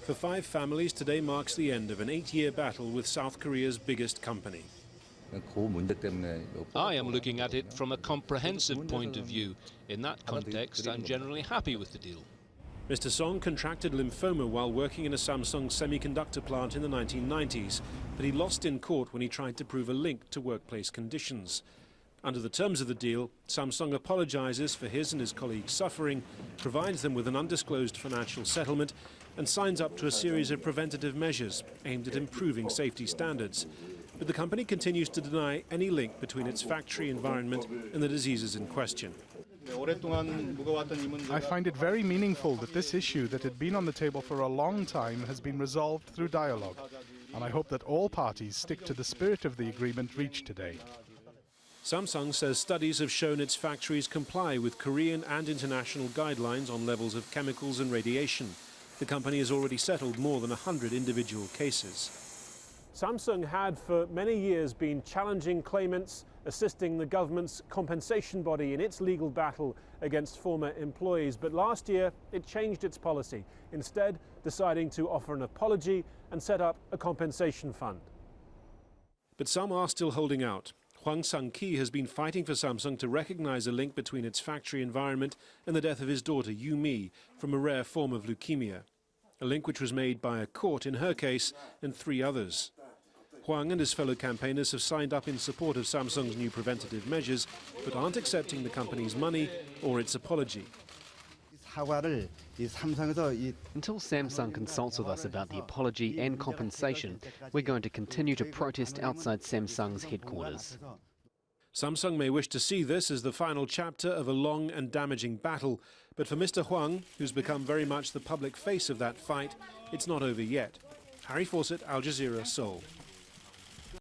For 5 families, today marks the end of an 8-year battle with South Korea's biggest company. I am looking at it from a comprehensive point of view. In that context, I'm generally happy with the deal. Mr. Song contracted lymphoma while working in a Samsung semiconductor plant in the 1990s, but he lost in court when he tried to prove a link to workplace conditions. Under the terms of the deal, Samsung apologizes for his and his colleagues' suffering, provides them with an undisclosed financial settlement, and signs up to a series of preventative measures aimed at improving safety standards. But the company continues to deny any link between its factory environment and the diseases in question. I find it very meaningful that this issue that had been on the table for a long time has been resolved through dialogue, and I hope that all parties stick to the spirit of the agreement reached today. Samsung says studies have shown its factories comply with Korean and international guidelines on levels of chemicals and radiation. The company has already settled more than 100 individual cases. Samsung had for many years been challenging claimants, assisting the government's compensation body in its legal battle against former employees. But last year, it changed its policy, instead deciding to offer an apology and set up a compensation fund. But some are still holding out. Hwang Sang-ki has been fighting for Samsung to recognize a link between its factory environment and the death of his daughter, Yu-mi, from a rare form of leukemia. A link which was made by a court in her case and 3 others. Hwang and his fellow campaigners have signed up in support of Samsung's new preventative measures, but aren't accepting the company's money or its apology. Until Samsung consults with us about the apology and compensation, we're going to continue to protest outside Samsung's headquarters. Samsung may wish to see this as the final chapter of a long and damaging battle, but for Mr. Hwang, who's become very much the public face of that fight, it's not over yet. Harry Fawcett, Al Jazeera, Seoul.